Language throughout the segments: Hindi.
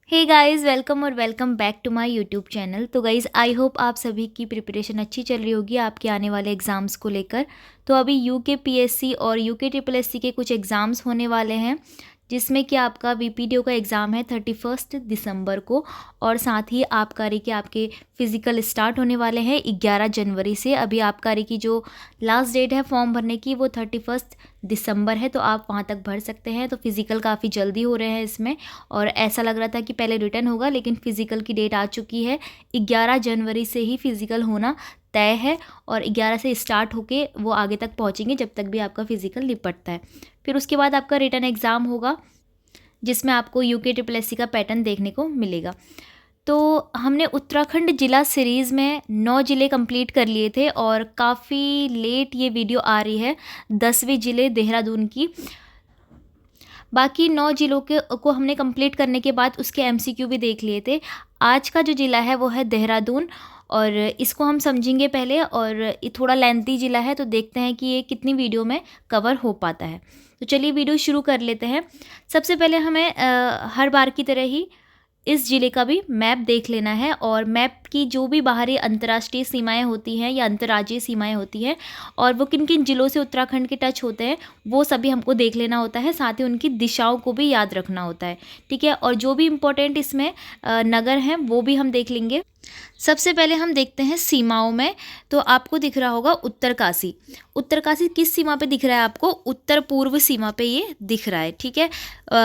हे गाइस, वेलकम और welcome back to my YouTube channel. तो गाइस, आई होप आप सभी की प्रिपरेशन अच्छी चल रही होगी आपके आने वाले एग्ज़ाम्स को लेकर। तो अभी यूके पीएससी और यूके ट्रिपल एससी के कुछ एग्ज़ाम्स होने वाले हैं, जिसमें कि आपका वीपीडीओ का एग्ज़ाम है 31 दिसंबर को, और साथ ही आबकारी के आपके फ़िज़िकल स्टार्ट होने वाले हैं 11 जनवरी से। अभी आबकारी की जो लास्ट डेट है फॉर्म भरने की वो 31 दिसंबर है, तो आप वहाँ तक भर सकते हैं। तो फ़िज़िकल काफ़ी जल्दी हो रहे हैं इसमें, और ऐसा लग रहा था कि पहले रिटर्न होगा, लेकिन फ़िज़िकल की डेट आ चुकी है। 11 जनवरी से ही फ़िज़िकल होना तय है, और 11 से स्टार्ट होके वो आगे तक पहुँचेंगे जब तक भी आपका फ़िज़िकल निपटता है। फिर उसके बाद आपका रिटन एग्ज़ाम होगा, जिसमें आपको यूके ट्रिपल एससी का पैटर्न देखने को मिलेगा। तो हमने उत्तराखंड ज़िला सीरीज़ में 9 ज़िले कंप्लीट कर लिए थे, और काफ़ी लेट ये वीडियो आ रही है 10वें ज़िले देहरादून की। बाकी 9 ज़िलों के को हमने कंप्लीट करने के बाद उसके एमसीक्यू भी देख लिए थे। आज का जो ज़िला है वो है देहरादून, और इसको हम समझेंगे पहले। और ये थोड़ा लेंथी ज़िला है, तो देखते हैं कि ये कितनी वीडियो में कवर हो पाता है। तो चलिए वीडियो शुरू कर लेते हैं। सबसे पहले हमें हर बार की तरह ही इस ज़िले का भी मैप देख लेना है, और मैप की जो भी बाहरी अंतर्राष्ट्रीय सीमाएं होती हैं या अंतर्राज्यीय सीमाएं होती हैं, और वो किन किन ज़िलों से उत्तराखंड के टच होते हैं, वो सभी हमको देख लेना होता है। साथ ही उनकी दिशाओं को भी याद रखना होता है, ठीक है। और जो भी इम्पोर्टेंट इसमें नगर हैं वो भी हम देख लेंगे। सबसे पहले हम देखते हैं सीमाओं में। तो आपको दिख रहा होगा उत्तरकाशी। उत्तरकाशी किस सीमा पे दिख रहा है आपको? उत्तर पूर्व सीमा पे ये दिख रहा है, ठीक है।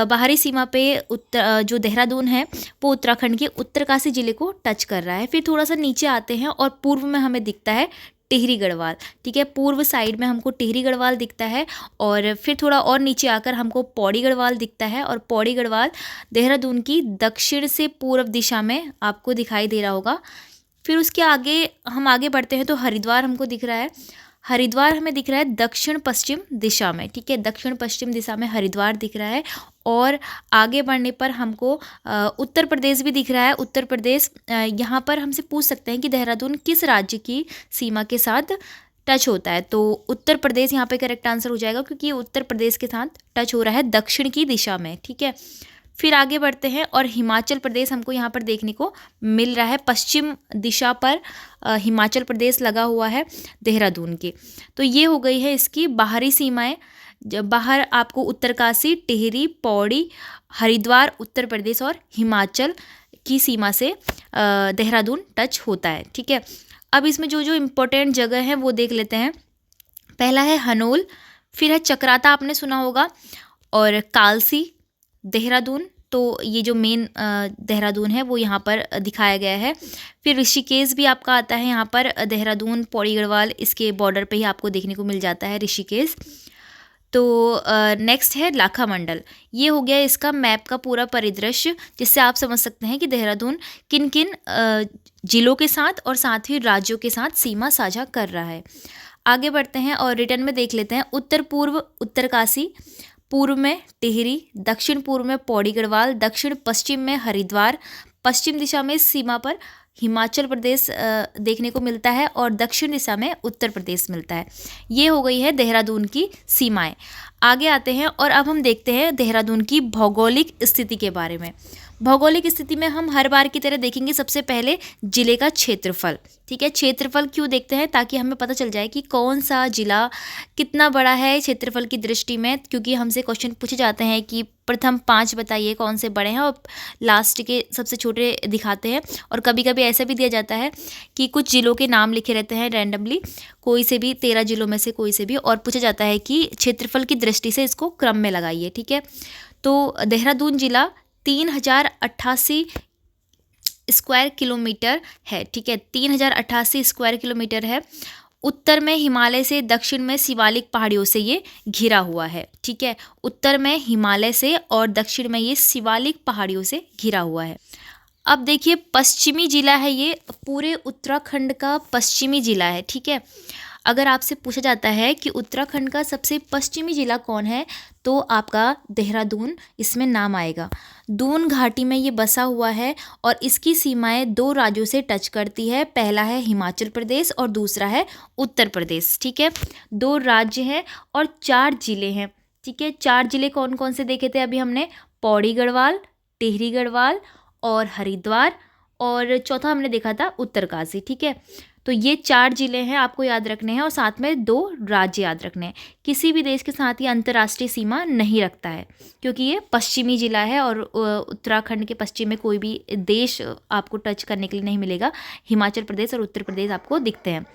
बाहरी सीमा पे जो देहरादून है वो उत्तराखंड के उत्तरकाशी ज़िले को टच कर रहा है। फिर थोड़ा सा नीचे आते हैं और पूर्व में हमें दिखता है टिहरी गढ़वाल, ठीक है। पूर्व साइड में हमको टिहरी गढ़वाल दिखता है, और फिर थोड़ा और नीचे आकर हमको पौड़ी गढ़वाल दिखता है। और पौड़ी गढ़वाल देहरादून की दक्षिण से पूर्व दिशा में आपको दिखाई दे रहा होगा। फिर उसके आगे हम आगे बढ़ते हैं तो हरिद्वार हमको दिख रहा है। हरिद्वार हमें दिख रहा है दक्षिण पश्चिम दिशा में, ठीक है। दक्षिण पश्चिम दिशा में हरिद्वार दिख रहा है। और आगे बढ़ने पर हमको उत्तर प्रदेश भी दिख रहा है। उत्तर प्रदेश, यहाँ पर हमसे पूछ सकते हैं कि देहरादून किस राज्य की सीमा के साथ टच होता है, तो उत्तर प्रदेश यहाँ पे करेक्ट आंसर हो जाएगा, क्योंकि ये उत्तर प्रदेश के साथ टच हो रहा है दक्षिण की दिशा में, ठीक है। फिर आगे बढ़ते हैं और हिमाचल प्रदेश हमको यहाँ पर देखने को मिल रहा है। पश्चिम दिशा पर हिमाचल प्रदेश लगा हुआ है देहरादून के। तो ये हो गई है इसकी बाहरी सीमाएं। जब बाहर आपको उत्तरकाशी, टिहरी, पौड़ी, हरिद्वार उत्तर प्रदेश और हिमाचल की सीमा से देहरादून टच होता है, ठीक है। अब इसमें जो जो इम्पोर्टेंट जगह हैं वो देख लेते हैं। पहला है हनोल, फिर है चक्राता, आपने सुना होगा, और कालसी, देहरादून। तो ये जो मेन देहरादून है वो यहाँ पर दिखाया गया है। फिर ऋषिकेश भी आपका आता है यहाँ पर। देहरादून, पौड़ी गढ़वाल, इसके बॉर्डर पे ही आपको देखने को मिल जाता है ऋषिकेश। तो नेक्स्ट है लाखा मंडल। ये हो गया इसका मैप का पूरा परिदृश्य, जिससे आप समझ सकते हैं कि देहरादून किन किन ज़िलों के साथ और साथ ही राज्यों के साथ सीमा साझा कर रहा है। आगे बढ़ते हैं और रिटर्न में देख लेते हैं। उत्तर पूर्व उत्तरकाशी, पूर्व में टिहरी, दक्षिण पूर्व में पौड़ी गढ़वाल, दक्षिण पश्चिम में हरिद्वार, पश्चिम दिशा में सीमा पर हिमाचल प्रदेश देखने को मिलता है, और दक्षिण दिशा में उत्तर प्रदेश मिलता है। ये हो गई है देहरादून की सीमाएं। आगे आते हैं और अब हम देखते हैं देहरादून की भौगोलिक स्थिति के बारे में। भौगोलिक स्थिति में हम हर बार की तरह देखेंगे सबसे पहले जिले का क्षेत्रफल, ठीक है। क्षेत्रफल क्यों देखते हैं? ताकि हमें पता चल जाए कि कौन सा जिला कितना बड़ा है क्षेत्रफल की दृष्टि में, क्योंकि हमसे क्वेश्चन पूछे जाते हैं कि प्रथम 5 बताइए कौन से बड़े हैं, और लास्ट के सबसे छोटे दिखाते हैं। और कभी कभी ऐसा भी दिया जाता है कि कुछ ज़िलों के नाम लिखे रहते हैं रैंडमली, कोई से भी 13 ज़िलों में से कोई से भी, और पूछा जाता है कि क्षेत्रफल की दृष्टि से इसको क्रम में लगाइए, ठीक है। तो देहरादून जिला 3088 स्क्वायर किलोमीटर है, ठीक है। 3088 स्क्वायर किलोमीटर है। उत्तर में हिमालय से, दक्षिण में शिवालिक पहाड़ियों से ये घिरा हुआ है, ठीक है। उत्तर में हिमालय से और दक्षिण में ये शिवालिक पहाड़ियों से घिरा हुआ है। अब देखिए, पश्चिमी जिला है ये, पूरे उत्तराखंड का पश्चिमी जिला है, ठीक है। अगर आपसे पूछा जाता है कि उत्तराखंड का सबसे पश्चिमी जिला कौन है, तो आपका देहरादून इसमें नाम आएगा। दून घाटी में ये बसा हुआ है, और इसकी सीमाएं 2 राज्यों से टच करती है। पहला है हिमाचल प्रदेश और दूसरा है उत्तर प्रदेश, ठीक है। 2 राज्य हैं और 4 जिले हैं, ठीक है। 4 जिले कौन कौन से देखे थे अभी हमने? पौड़ी गढ़वाल, टिहरी गढ़वाल और हरिद्वार, और चौथा हमने देखा था उत्तरकाशी। ठीक है, तो ये 4 ज़िले हैं आपको याद रखने हैं, और साथ में 2 राज्य याद रखने हैं। किसी भी देश के साथ ये अंतर्राष्ट्रीय सीमा नहीं रखता है, क्योंकि ये पश्चिमी ज़िला है, और उत्तराखंड के पश्चिम में कोई भी देश आपको टच करने के लिए नहीं मिलेगा। हिमाचल प्रदेश और उत्तर प्रदेश आपको दिखते हैं।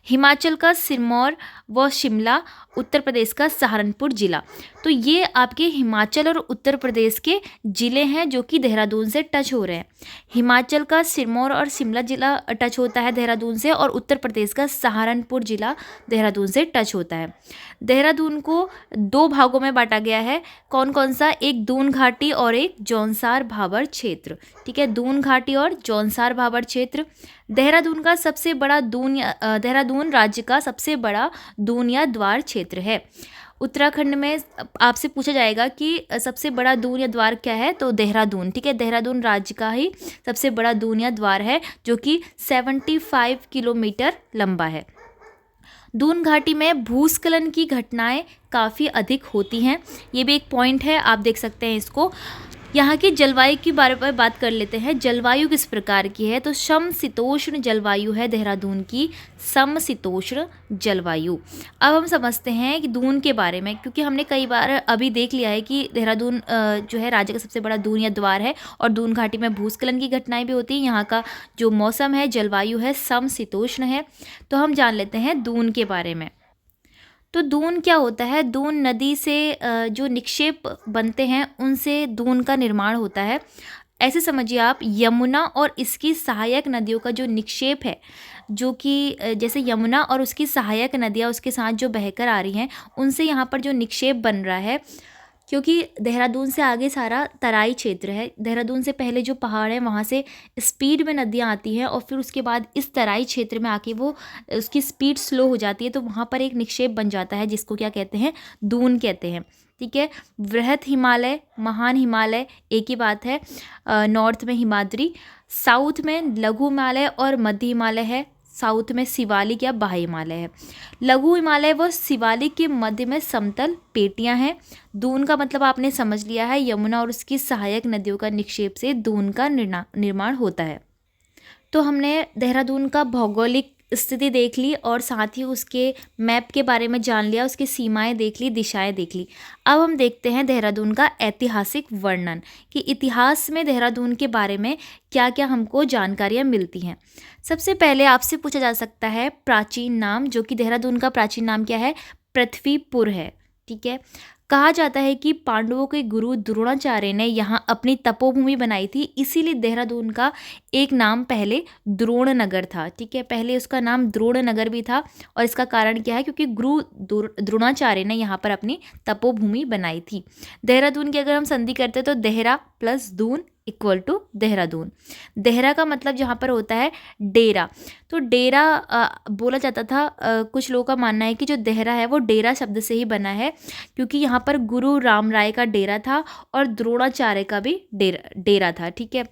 हिमाचल का सिरमौर व शिमला, उत्तर प्रदेश का सहारनपुर जिला। तो ये आपके हिमाचल और उत्तर प्रदेश के ज़िले हैं जो कि देहरादून से टच हो रहे हैं। हिमाचल का सिरमौर और शिमला जिला टच होता है देहरादून से, और उत्तर प्रदेश का सहारनपुर जिला देहरादून से टच होता है। देहरादून को 2 भागों में बांटा गया है। कौन कौन सा? एक दून घाटी और एक जौनसार भाबर क्षेत्र। ठीक है, दून घाटी और जौनसार भाबर क्षेत्र। देहरादून का सबसे बड़ा देहरादून राज्य का सबसे बड़ा दून या द्वार क्षेत्र है। उत्तराखंड में आपसे पूछा जाएगा कि सबसे बड़ा दून या द्वार क्या है, तो देहरादून। ठीक है, देहरादून राज्य का ही सबसे बड़ा दून या द्वार है, जो कि 75 किलोमीटर लंबा है। दून घाटी में भूस्खलन की घटनाएं काफ़ी अधिक होती हैं, ये भी एक पॉइंट है, आप देख सकते हैं इसको। यहाँ की जलवायु के बारे में बात कर लेते हैं। जलवायु किस प्रकार की है, तो समशीतोष्ण जलवायु है देहरादून की, समशीतोष्ण जलवायु। अब हम समझते हैं कि दून के बारे में, क्योंकि हमने कई बार अभी देख लिया है कि देहरादून जो है राज्य का सबसे बड़ा दून या द्वार है, और दून घाटी में भूस्खलन की घटनाएं भी होती हैं। यहाँ का जो मौसम है, जलवायु है, समशीतोष्ण है। तो हम जान लेते हैं दून के बारे में। तो दून क्या होता है? दून नदी से जो निक्षेप बनते हैं उनसे दून का निर्माण होता है। ऐसे समझिए आप, यमुना और इसकी सहायक नदियों का जो निक्षेप है, जो कि जैसे यमुना और उसकी सहायक नदियाँ उसके साथ जो बहकर आ रही हैं, उनसे यहाँ पर जो निक्षेप बन रहा है, क्योंकि देहरादून से आगे सारा तराई क्षेत्र है। देहरादून से पहले जो पहाड़ है वहाँ से स्पीड में नदियाँ आती हैं, और फिर उसके बाद इस तराई क्षेत्र में आके वो उसकी स्पीड स्लो हो जाती है, तो वहाँ पर एक निक्षेप बन जाता है, जिसको क्या कहते हैं? दून कहते हैं। ठीक है, वृहत हिमालय, महान हिमालय एक ही बात है। नॉर्थ में हिमाद्री, साउथ में लघु हिमालय और मध्य हिमालय है। साउथ में शिवालिक या बाह्य हिमालय है। लघु हिमालय व शिवालिक के मध्य में समतल पेटियां हैं। दून का मतलब आपने समझ लिया है, यमुना और उसकी सहायक नदियों का निक्षेप से दून का निर्माण होता है। तो हमने देहरादून का भौगोलिक स्थिति देख ली, और साथ ही उसके मैप के बारे में जान लिया, उसकी सीमाएं देख ली, दिशाएं देख ली। अब हम देखते हैं देहरादून का ऐतिहासिक वर्णन, कि इतिहास में देहरादून के बारे में क्या क्या हमको जानकारियां मिलती हैं। सबसे पहले आपसे पूछा जा सकता है प्राचीन नाम, जो कि देहरादून का प्राचीन नाम क्या है? पृथ्वीपुर है। ठीक है, कहा जाता है कि पांडवों के गुरु द्रोणाचार्य ने यहाँ अपनी तपोभूमि बनाई थी, इसीलिए देहरादून का एक नाम पहले द्रोणनगर था। ठीक है, पहले उसका नाम द्रोणनगर भी था, और इसका कारण क्या है? क्योंकि गुरु द्रोणाचार्य ने यहाँ पर अपनी तपोभूमि बनाई थी। देहरादून की अगर हम संधि करते हैं तो Dehra plus Doon equal to Dehradun. Dehra का मतलब जहाँ पर होता है डेरा, तो डेरा बोला जाता था। कुछ लोगों का मानना है कि जो देहरा है वो डेरा शब्द से ही बना है, क्योंकि यहाँ पर गुरु राम राय का डेरा था और द्रोणाचार्य का भी डेरा था। ठीक है,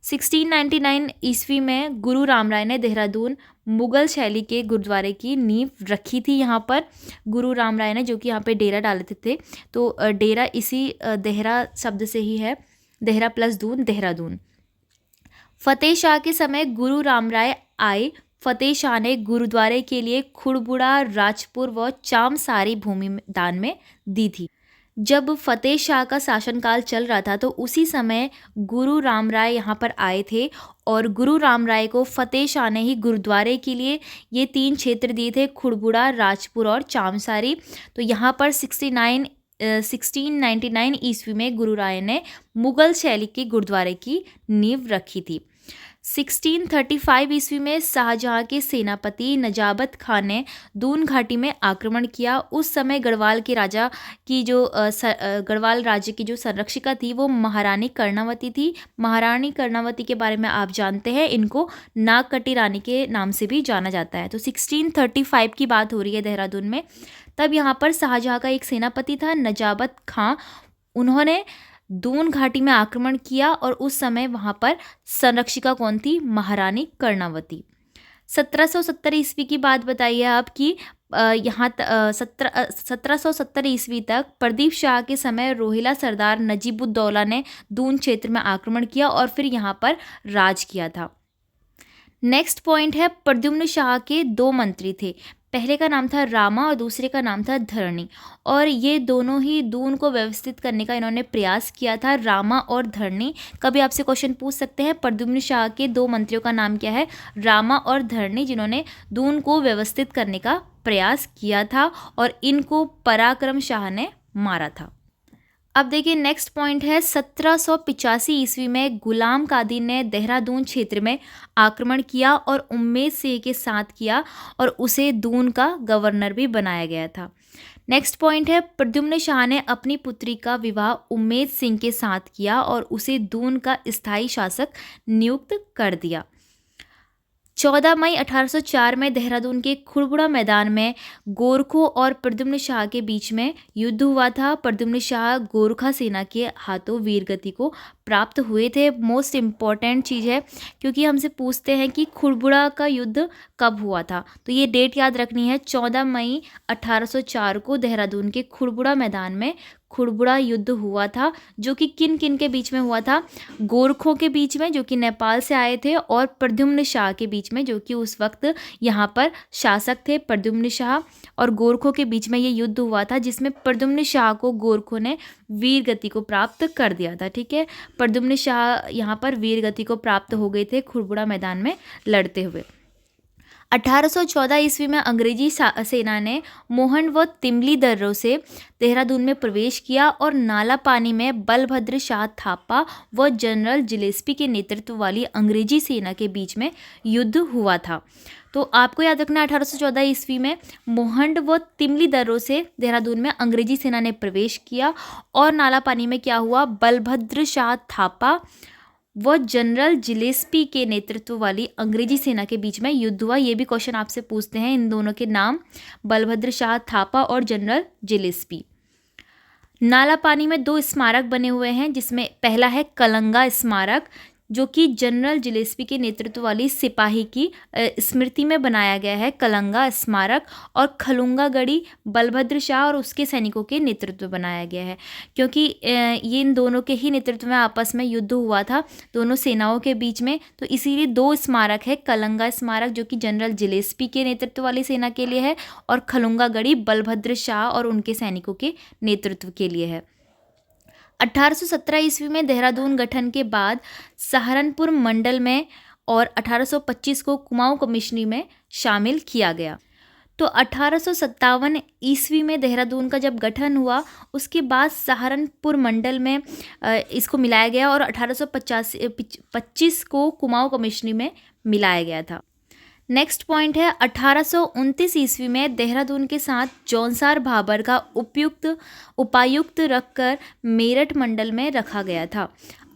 1699 ईस्वी में गुरु राम राय ने देहरादून मुगल शैली के गुरुद्वारे की नींव रखी थी। यहाँ पर गुरु राम राय ने, जो कि यहाँ पे डेरा डालते थे, तो डेरा इसी देहरा शब्द से ही है, देहरा प्लस दून देहरादून। फतेह शाह के समय गुरु राम राय आए। फतेह शाह ने गुरुद्वारे के लिए खुड़बुड़ा, राजपुर व चामसारी भूमि दान में दी थी। जब फतेह शाह का शासनकाल चल रहा था, तो उसी समय गुरु राम राय यहाँ पर आए थे, और गुरु राम राय को फतेह शाह ने ही गुरुद्वारे के लिए ये 3 क्षेत्र दिए थे, खुड़बुड़ा, राजपुर और चामसारी। तो यहाँ पर 1699 ईस्वी में गुरु राय ने मुगल शैली के गुरुद्वारे की नींव रखी थी। 1635 ईस्वी में शाहजहां के सेनापति नजाबत खान ने दून घाटी में आक्रमण किया। उस समय गढ़वाल के राजा की जो गढ़वाल राज्य की जो संरक्षिका थी वो महारानी कर्णावती थी। महारानी कर्णावती के बारे में आप जानते हैं, इनको नागकटी रानी के नाम से भी जाना जाता है। तो 1635 की बात हो रही है देहरादून में। तब यहाँ पर शाहजहां का एक सेनापति था नजाबत खां, उन्होंने दून घाटी में आक्रमण किया, और उस समय वहाँ पर संरक्षिका कौन थी? महारानी कर्णावती। 1770 ईस्वी की बात बताइए आप कि यहाँ 1770 ईस्वी तक प्रदीप शाह के समय रोहिला सरदार नजीबुद्दौला ने दून क्षेत्र में आक्रमण किया और फिर यहाँ पर राज किया था। नेक्स्ट पॉइंट है, प्रद्युम्न शाह के दो मंत्री थे। पहले का नाम था रामा और दूसरे का नाम था धरणी, और ये दोनों ही दून को व्यवस्थित करने का इन्होंने प्रयास किया था, रामा और धरणी। कभी आपसे क्वेश्चन पूछ सकते हैं, प्रद्युम्न शाह के दो मंत्रियों का नाम क्या है? रामा और धरणी, जिन्होंने दून को व्यवस्थित करने का प्रयास किया था और इनको पराक्रम शाह ने मारा था। अब देखिए नेक्स्ट पॉइंट है, 1785 ईस्वी में गुलाम कादिर ने देहरादून क्षेत्र में आक्रमण किया और उम्मेद सिंह के साथ किया और उसे दून का गवर्नर भी बनाया गया था। नेक्स्ट पॉइंट है, प्रद्युम्न शाह ने अपनी पुत्री का विवाह उम्मेद सिंह के साथ किया और उसे दून का स्थायी शासक नियुक्त कर दिया। 14 मई 1804 में देहरादून के खुड़बुड़ा मैदान में गोरखों और प्रद्युम्न शाह के बीच में युद्ध हुआ था। प्रद्युम्न शाह गोरखा सेना के हाथों वीरगति को प्राप्त हुए थे। मोस्ट इम्पॉर्टेंट चीज़ है, क्योंकि हमसे पूछते हैं कि खुड़बुड़ा का युद्ध कब हुआ था, तो ये डेट याद रखनी है। 14 मई 1804 को देहरादून के खुड़बुड़ा मैदान में खुड़बुड़ा युद्ध हुआ था, जो कि किन किन के बीच में हुआ था? गोरखों के बीच में, जो कि नेपाल से आए थे, और प्रद्युम्न शाह के बीच में, जो कि उस वक्त यहाँ पर शासक थे। प्रद्युम्न शाह और गोरखों के बीच में ये युद्ध हुआ था, जिसमें प्रद्युम्न शाह को गोरखों ने वीर गति को प्राप्त कर दिया था। ठीक है, प्रद्युम्न शाह यहाँ पर वीर गति को प्राप्त हो गए थे खुड़बुड़ा मैदान में लड़ते हुए। 1814 ईस्वी में अंग्रेजी सेना ने मोहन व तिमली दर्रों से देहरादून में प्रवेश किया और नाला पानी में बलभद्र शाह थापा व जनरल जिलेस्पी के नेतृत्व वाली अंग्रेजी सेना के बीच में युद्ध हुआ था। तो आपको याद रखना, 1814 ईस्वी में मोहन व तिमली दर्रों से देहरादून में अंग्रेजी सेना ने प्रवेश किया और नाला पानी में क्या हुआ? बलभद्र शाह थापा व जनरल जिलेस्पी के नेतृत्व वाली अंग्रेजी सेना के बीच में युद्ध हुआ। ये भी क्वेश्चन आपसे पूछते हैं, इन दोनों के नाम, बलभद्र शाह थापा और जनरल जिलेस्पी। नाला पानी में 2 स्मारक बने हुए हैं, जिसमें पहला है कलंगा स्मारक, जो कि जनरल जिलेस्पी के नेतृत्व वाली सिपाही की स्मृति में बनाया गया है, कलंगा स्मारक। और खलुंगागढ़ी बलभद्र शाह और उसके सैनिकों के नेतृत्व में बनाया गया है, क्योंकि ये इन दोनों के ही नेतृत्व में आपस में युद्ध हुआ था, दोनों सेनाओं के बीच में। तो इसीलिए 2 स्मारक है, कलंगा स्मारक जो कि जनरल जिलेस्पी के नेतृत्व वाली सेना के लिए है, और खलुंगागढ़ी बलभद्र शाह और उनके सैनिकों के नेतृत्व के लिए है। 1817 ईस्वी में देहरादून गठन के बाद सहारनपुर मंडल में और 1825 को कुमाऊं कमिश्नरी में शामिल किया गया। तो 1857 ईस्वी में देहरादून का जब गठन हुआ, उसके बाद सहारनपुर मंडल में इसको मिलाया गया और 1825 को कुमाऊं कमिश्नरी में मिलाया गया था। नेक्स्ट पॉइंट है, 1829 ईस्वी में देहरादून के साथ जौनसार भाबर का उपायुक्त रखकर मेरठ मंडल में रखा गया था।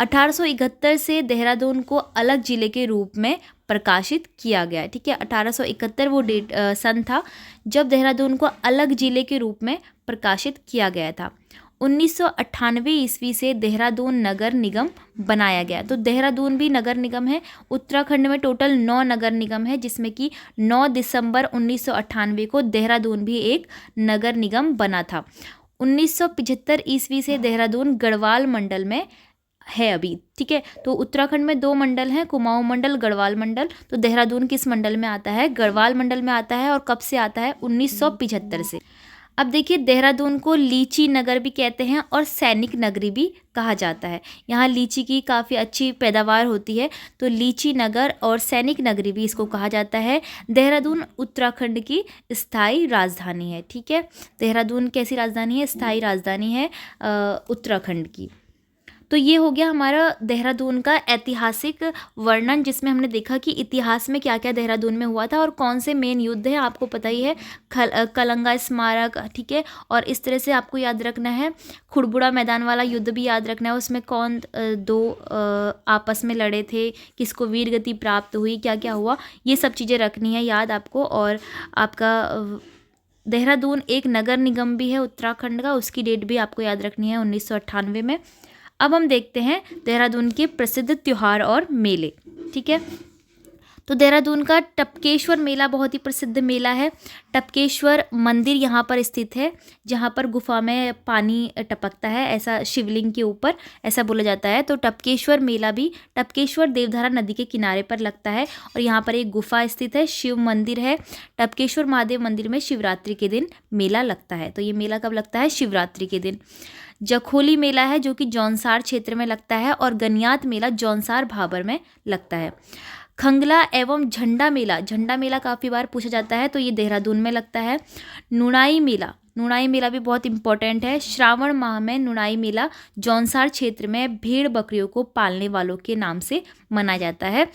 1871 से देहरादून को अलग जिले के रूप में प्रकाशित किया गया। ठीक है, 1871 वो सन था जब देहरादून को अलग जिले के रूप में प्रकाशित किया गया था। 1998 ईस्वी से देहरादून नगर निगम बनाया गया। तो देहरादून भी नगर निगम है। उत्तराखंड में टोटल 9 नगर निगम है, जिसमें कि 9 दिसंबर 1998 को देहरादून भी एक नगर निगम बना था। 1975 ईस्वी से देहरादून गढ़वाल मंडल में है अभी। ठीक है, तो उत्तराखंड में 2 मंडल हैं, कुमाऊं मंडल, गढ़वाल मंडल। तो देहरादून किस मंडल में आता है? गढ़वाल मंडल में आता है। और कब से आता है? 1975 से। अब देखिए, देहरादून को लीची नगर भी कहते हैं और सैनिक नगरी भी कहा जाता है। यहाँ लीची की काफ़ी अच्छी पैदावार होती है, तो लीची नगर और सैनिक नगरी भी इसको कहा जाता है। देहरादून उत्तराखंड की स्थायी राजधानी है। ठीक है, देहरादून कैसी राजधानी है? स्थायी राजधानी है उत्तराखंड की। तो ये हो गया हमारा देहरादून का ऐतिहासिक वर्णन, जिसमें हमने देखा कि इतिहास में क्या क्या देहरादून में हुआ था और कौन से मेन युद्ध है, आपको पता ही है, कलंगा स्मारक। ठीक है, और इस तरह से आपको याद रखना है, खुड़बुड़ा मैदान वाला युद्ध भी याद रखना है, उसमें कौन 2 आपस में लड़े थे, किसको वीर गति प्राप्त हुई, क्या क्या हुआ, ये सब चीज़ें रखनी है याद आपको। और आपका देहरादून एक नगर निगम भी है उत्तराखंड का, उसकी डेट भी आपको याद रखनी है 1998 में। अब हम देखते हैं देहरादून के प्रसिद्ध त्यौहार और मेले। ठीक है, तो देहरादून का टपकेश्वर मेला बहुत ही प्रसिद्ध मेला है। टपकेश्वर मंदिर यहाँ पर स्थित है, जहाँ पर गुफा में पानी टपकता है, ऐसा शिवलिंग के ऊपर ऐसा बोला जाता है। तो टपकेश्वर मेला भी टपकेश्वर देवधारा नदी के किनारे पर लगता है और यहाँ पर एक गुफा स्थित है, शिव मंदिर है। टपकेश्वर महादेव मंदिर में शिवरात्रि के दिन मेला लगता है। तो ये मेला कब लगता है? शिवरात्रि के दिन। जखोली मेला है जो कि जौनसार क्षेत्र में लगता है और गनियात मेला जौनसार भाबर में लगता है। खंगला एवं झंडा मेला काफ़ी बार पूछा जाता है, तो ये देहरादून में लगता है। नुणाई मेला भी बहुत इंपॉर्टेंट है। श्रावण माह में नुणाई मेला जौनसार क्षेत्र में भेड़ बकरियों को पालने वालों के नाम से मनाया जाता है।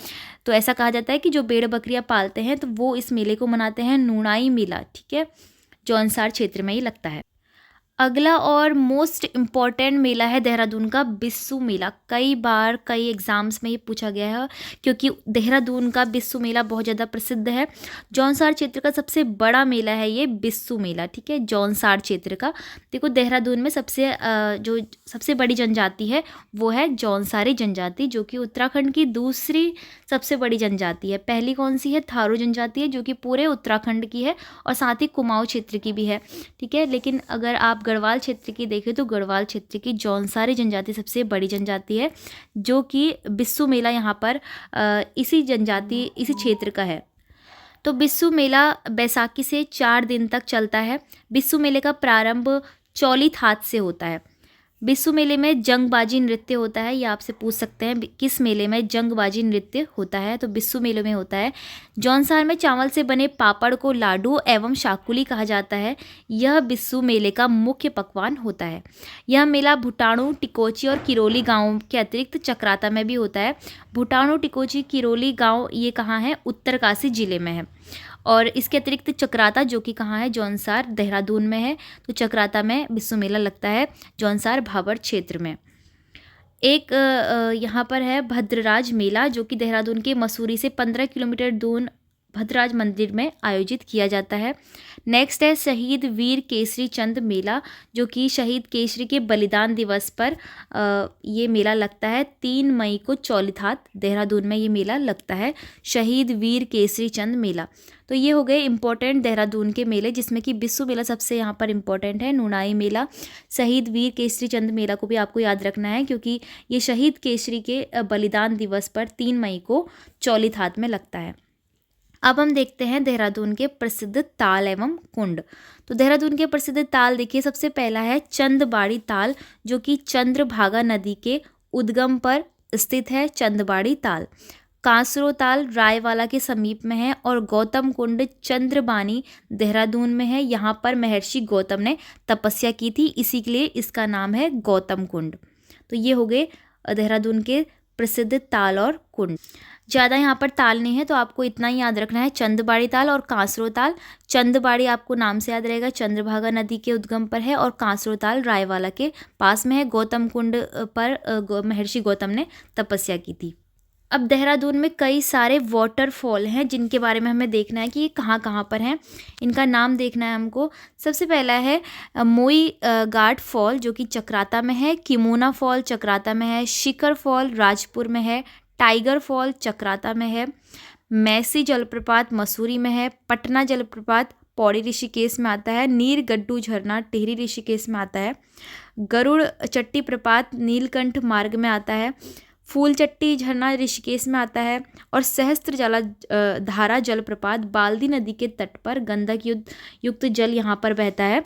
तो ऐसा कहा जाता है कि जो भेड़ बकरियां पालते हैं तो वो इस मेले को मनाते हैं, नुणाई मेला, ठीक है, जौनसार क्षेत्र में ही लगता है। अगला और मोस्ट इम्पॉर्टेंट मेला है देहरादून का बिस्सू मेला। कई बार कई एग्ज़ाम्स में ये पूछा गया है क्योंकि देहरादून का बिस्सू मेला बहुत ज़्यादा प्रसिद्ध है। जौनसार क्षेत्र का सबसे बड़ा मेला है ये बिस्सू मेला, ठीक है, जौनसार क्षेत्र का। देखो देहरादून में जो सबसे बड़ी जनजाति है वो है जौनसारी जनजाति, जो कि उत्तराखंड की दूसरी सबसे बड़ी जनजाति है। पहली कौन सी है? थारू जनजाति है, जो कि पूरे उत्तराखंड की है और साथ ही कुमाऊं क्षेत्र की भी है, ठीक है। लेकिन अगर आप गढ़वाल क्षेत्र की देखें तो गढ़वाल क्षेत्र की जौनसारी जनजाति सबसे बड़ी जनजाति है, जो कि बिस्सू मेला यहाँ पर इसी क्षेत्र का है। तो बिस्सू मेला बैसाखी से 4 दिन तक चलता है। बिस्सू मेले का प्रारंभ चौली थात से होता है। बिस्सू मेले में जंगबाजी नृत्य होता है। ये आपसे पूछ सकते हैं किस मेले में जंगबाजी नृत्य होता है, तो बिस्सू मेले में होता है। जौनसार में चावल से बने पापड़ को लाडू एवं शाकुली कहा जाता है। यह बिस्सू मेले का मुख्य पकवान होता है। यह मेला भुटाणु, टिकोची और किरोली गाँव के अतिरिक्त चक्राता में भी होता है। भुटाणु, टिकोची, किरोली गाँव ये कहाँ है? उत्तरकाशी जिले में है। और इसके अतिरिक्त चक्राता जो कि कहाँ है? जौनसार, देहरादून में है। तो चक्राता में बिस्सू मेला लगता है, जौनसार भाबर क्षेत्र में। एक यहाँ पर है भद्रराज मेला, जो कि देहरादून के मसूरी से 15 किलोमीटर दूर भद्रराज मंदिर में आयोजित किया जाता है। नेक्स्ट है शहीद वीर केसरी चंद मेला, जो कि शहीद केसरी के बलिदान दिवस पर ये मेला लगता है। 3 मई को चौलीथात देहरादून में ये मेला लगता है, शहीद वीर केसरी चंद मेला। तो ये हो गए इंपॉर्टेंट देहरादून के मेले, जिसमें कि बिस्सू मेला सबसे यहाँ पर इंपॉर्टेंट है। नुणाई मेला, शहीद वीर केसरी चंद मेला को भी आपको याद रखना है क्योंकि ये शहीद केसरी के बलिदान दिवस पर 3 मई को चौलीथात में लगता है। अब हम देखते हैं देहरादून के प्रसिद्ध ताल एवं कुंड। तो देहरादून के प्रसिद्ध ताल देखिए, सबसे पहला है चंदबाड़ी ताल, जो कि चंद्रभागा नदी के उद्गम पर स्थित है। चंदबाड़ी ताल। कांसरो ताल रायवाला के समीप में है और गौतम कुंड चंद्रबानी देहरादून में है। यहाँ पर महर्षि गौतम ने तपस्या की थी, इसी के लिए इसका नाम है गौतम कुंड। तो ये हो गए देहरादून के प्रसिद्ध ताल और कुंड। ज़्यादा यहाँ पर ताल नहीं है, तो आपको इतना ही याद रखना है, चंदबाड़ी ताल और कांसरो ताल। चंदबाड़ी आपको नाम से याद रहेगा, चंद्रभागा नदी के उद्गम पर है, और कांसरो ताल रायवाला के पास में है। गौतम कुंड पर महर्षि गौतम ने तपस्या की थी। अब देहरादून में कई सारे वाटरफॉल हैं जिनके बारे में हमें देखना है कि ये कहाँ कहाँ पर हैं, इनका नाम देखना है हमको। सबसे पहला है मोई घाट फॉल, जो कि चक्राता में है। किमोना फॉल चक्राता में है। शिखर फॉल राजपुर में है। टाइगर फॉल चक्राता में है। मैसी जलप्रपात मसूरी में है। पटना जलप्रपात पौड़ी ऋषिकेश में आता है। नीर गड्ढू झरना टिहरी ऋषिकेश में आता है। गरुड़ चट्टी प्रपात नीलकंठ मार्ग में आता है। फूल चट्टी झरना ऋषिकेश में आता है। और सहस्त्र धारा जलप्रपात बाल्दी नदी के तट पर गंधक युक्त जल यहाँ पर बहता है।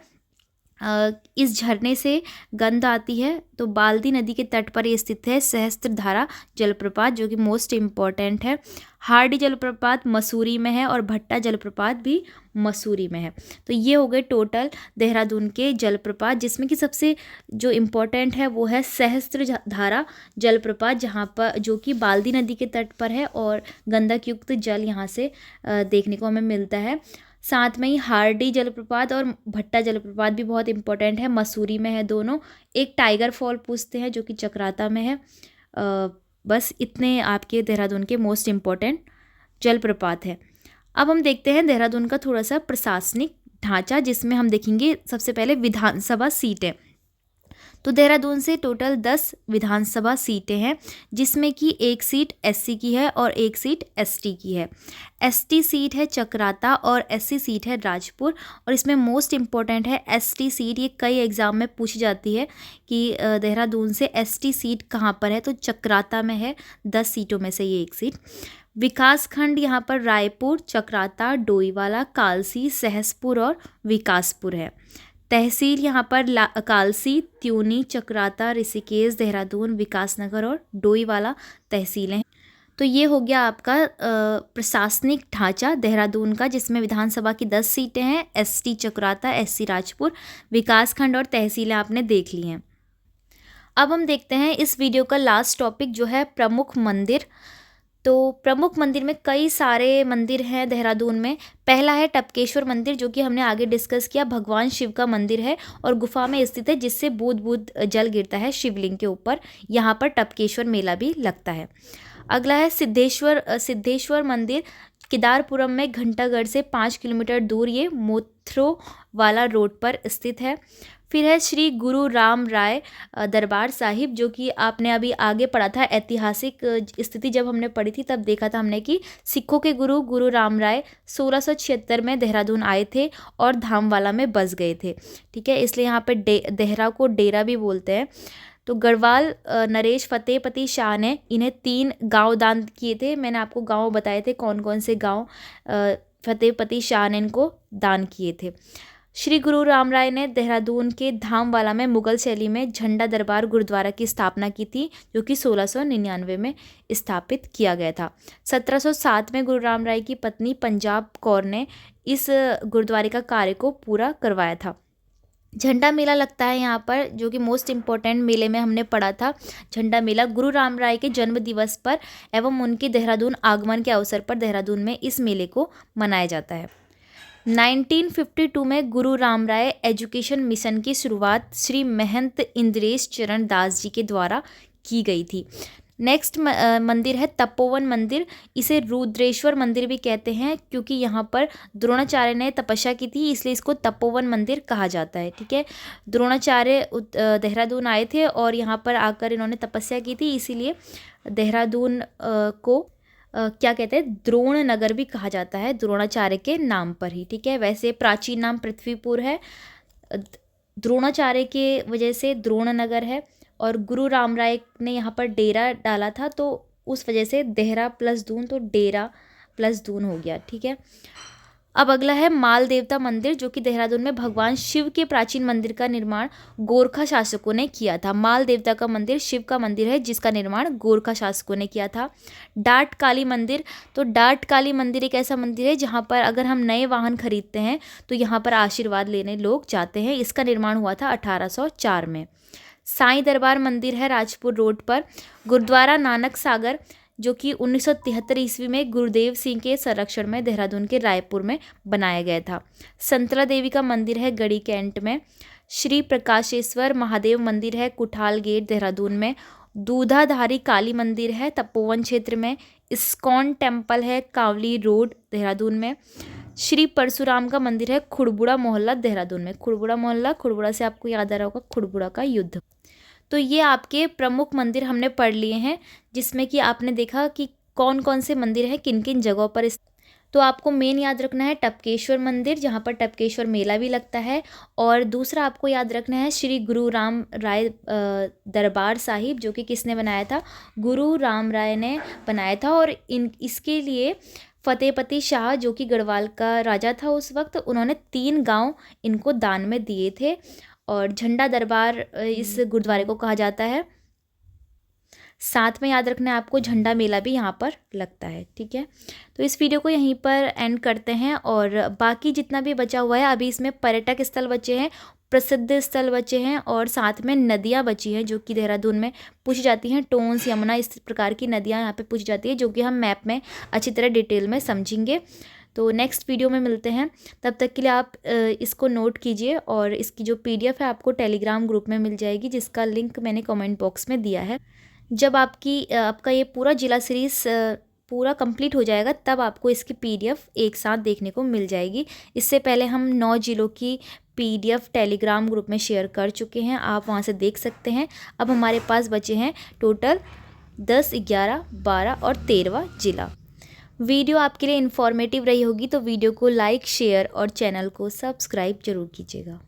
इस झरने से गंध आती है, तो बाल्दी नदी के तट पर ये स्थित है सहस्त्र धारा जलप्रपात, जो कि मोस्ट इम्पॉर्टेंट है। हार्डी जलप्रपात मसूरी में है और भट्टा जलप्रपात भी मसूरी में है। तो ये हो गए टोटल देहरादून के जलप्रपात, जिसमें कि सबसे जो इम्पोर्टेंट है वो है सहस्त्र धारा जलप्रपात, जहाँ पर जो कि बाल्दी नदी के तट पर है और गंधक युक्त जल यहाँ से देखने को हमें मिलता है। साथ में ही हार्डी जलप्रपात और भट्टा जलप्रपात भी बहुत इंपॉर्टेंट है, मसूरी में है दोनों। एक टाइगर फॉल पूछते हैं जो कि चक्राता में है। बस इतने आपके देहरादून के मोस्ट इम्पॉर्टेंट जलप्रपात है। अब हम देखते हैं देहरादून का थोड़ा सा प्रशासनिक ढांचा, जिसमें हम देखेंगे सबसे पहले विधानसभा सीटें। तो देहरादून से टोटल 10 विधानसभा सीटें हैं, जिसमें कि एक सीट एससी की है और एक सीट एसटी की है। एसटी सीट है चकराता और एससी सीट है राजपुर। और इसमें मोस्ट इम्पॉर्टेंट है एसटी सीट, ये कई एग्ज़ाम में पूछी जाती है कि देहरादून से एसटी सीट कहाँ पर है, तो चकराता में है। 10 सीटों में से ये एक सीट। विकास खंड यहाँ पर रायपुर, चकराता, डोईवाला, कालसी, सहसपुर और विकासपुर है। तहसील यहाँ पर कालसी, त्यूनी, चकराता, ऋषिकेश, देहरादून, विकासनगर और डोईवाला तहसीलें हैं। तो ये हो गया आपका प्रशासनिक ढांचा देहरादून का, जिसमें विधानसभा की 10 सीटें हैं, एसटी चकराता, एससी राजपुर, विकासखंड और तहसीलें आपने देख ली हैं। अब हम देखते हैं इस वीडियो का लास्ट टॉपिक जो है प्रमुख मंदिर। तो प्रमुख मंदिर में कई सारे मंदिर हैं देहरादून में। पहला है टपकेश्वर मंदिर, जो कि हमने आगे डिस्कस किया, भगवान शिव का मंदिर है और गुफा में स्थित है, जिससे बूंद बूंद जल गिरता है शिवलिंग के ऊपर। यहाँ पर टपकेश्वर मेला भी लगता है। अगला है सिद्धेश्वर मंदिर, केदारपुरम में घंटागढ़ से 5 किलोमीटर दूर, ये मोथरो वाला रोड पर स्थित है। फिर है श्री गुरु राम राय दरबार साहिब, जो कि आपने अभी आगे पढ़ा था, ऐतिहासिक स्थिति जब हमने पढ़ी थी तब देखा था हमने कि सिखों के गुरु राम राय 1676 में देहरादून आए थे और धामवाला में बस गए थे। ठीक है, इसलिए यहाँ पे देहरा को डेरा भी बोलते हैं। तो गढ़वाल नरेश फतेहपति शाह ने इन्हें 3 गांव दान किए थे। मैंने आपको गांव बताए थे कौन कौन से गांव फतेहपति शाह ने इनको दान किए थे। श्री गुरु राम राय ने देहरादून के धामवाला में मुगल शैली में झंडा दरबार गुरुद्वारा की स्थापना की थी, जो कि 1699 में स्थापित किया गया था। 1707 में गुरु राम राय की पत्नी पंजाब कौर ने इस गुरुद्वारे का कार्य को पूरा करवाया था। झंडा मेला लगता है यहाँ पर, जो कि मोस्ट इम्पॉर्टेंट मेले में हमने पढ़ा था। झंडा मेला गुरु राम राय के जन्म दिवस पर एवं उनके देहरादून आगमन के अवसर पर देहरादून में इस मेले को मनाया जाता है। 1952 में गुरु राम राय एजुकेशन मिशन की शुरुआत श्री महंत इंद्रेश चरण दास जी के द्वारा की गई थी। नेक्स्ट मंदिर है तपोवन मंदिर। इसे रुद्रेश्वर मंदिर भी कहते हैं, क्योंकि यहाँ पर द्रोणाचार्य ने तपस्या की थी, इसलिए इसको तपोवन मंदिर कहा जाता है। ठीक है, द्रोणाचार्य देहरादून आए थे और यहाँ पर आकर इन्होंने तपस्या की थी, इसीलिए देहरादून को क्या कहते हैं, द्रोण नगर भी कहा जाता है, द्रोणाचार्य के नाम पर ही। ठीक है, वैसे प्राचीन नाम पृथ्वीपुर है, द्रोणाचार्य के वजह से द्रोण नगर है, और गुरु राम राय ने यहाँ पर डेरा डाला था, तो उस वजह से देहरा प्लस दून, तो डेरा प्लस दून हो गया। ठीक है, अब अगला है माल देवता मंदिर, जो कि देहरादून में भगवान शिव के प्राचीन मंदिर का निर्माण गोरखा शासकों ने किया था। माल देवता का मंदिर शिव का मंदिर है, जिसका निर्माण गोरखा शासकों ने किया था। डाट काली मंदिर, तो डाट काली मंदिर एक ऐसा मंदिर है जहाँ पर अगर हम नए वाहन खरीदते हैं तो यहाँ पर आशीर्वाद लेने लोग जाते हैं। इसका निर्माण हुआ था 1804 में। साईं दरबार मंदिर है राजपुर रोड पर। गुरुद्वारा नानक सागर, जो कि 1973 ईस्वी में गुरुदेव सिंह के संरक्षण में देहरादून के रायपुर में बनाया गया था। संतरा देवी का मंदिर है गढ़ी कैंट में। श्री प्रकाशेश्वर महादेव मंदिर है कुठाल गेट देहरादून में। दूधाधारी काली मंदिर है तपोवन क्षेत्र में। इस्कॉन टेम्पल है कावली रोड देहरादून में। श्री परशुराम का मंदिर है खुड़बुड़ा मोहल्ला देहरादून में। खुड़बुड़ा मोहल्ला, खुड़बुड़ा से आपको याद आ रहा होगा खुड़बुड़ा का युद्ध। तो ये आपके प्रमुख मंदिर हमने पढ़ लिए हैं, जिसमें कि आपने देखा कि कौन कौन से मंदिर हैं किन किन जगहों पर। तो आपको मेन याद रखना है टपकेश्वर मंदिर, जहाँ पर टपकेश्वर मेला भी लगता है, और दूसरा आपको याद रखना है श्री गुरु राम राय दरबार साहिब, जो कि किसने बनाया था, गुरु राम राय ने बनाया था। और इसके लिए फतेहपति शाह, जो कि गढ़वाल का राजा था उस वक्त, उन्होंने 3 गांव इनको दान में दिए थे। और झंडा दरबार इस गुरुद्वारे को कहा जाता है। साथ में याद रखना है आपको झंडा मेला भी यहाँ पर लगता है। ठीक है, तो इस वीडियो को यहीं पर एंड करते हैं, और बाकी जितना भी बचा हुआ है, अभी इसमें पर्यटक स्थल बचे हैं, प्रसिद्ध स्थल बचे हैं, और साथ में नदियाँ बची हैं जो कि देहरादून में पूछी जाती हैं। टोंस, यमुना, इस प्रकार की नदियाँ यहाँ पे पूछी जाती है, जो कि हम मैप में अच्छी तरह डिटेल में समझेंगे। तो नेक्स्ट वीडियो में मिलते हैं, तब तक के लिए आप इसको नोट कीजिए, और इसकी जो PDF है आपको टेलीग्राम ग्रुप में मिल जाएगी, जिसका लिंक मैंने कमेंट बॉक्स में दिया है। जब आपका ये पूरा जिला सीरीज़ पूरा कंप्लीट हो जाएगा, तब आपको इसकी PDF एक साथ देखने को मिल जाएगी। इससे पहले हम 9 जिलों की PDF टेलीग्राम ग्रुप में शेयर कर चुके हैं, आप वहां से देख सकते हैं। अब हमारे पास बचे हैं टोटल 10, 11, 12 और 13वां जिला। वीडियो आपके लिए इन्फॉर्मेटिव रही होगी तो वीडियो को लाइक, शेयर और चैनल को सब्सक्राइब जरूर कीजिएगा।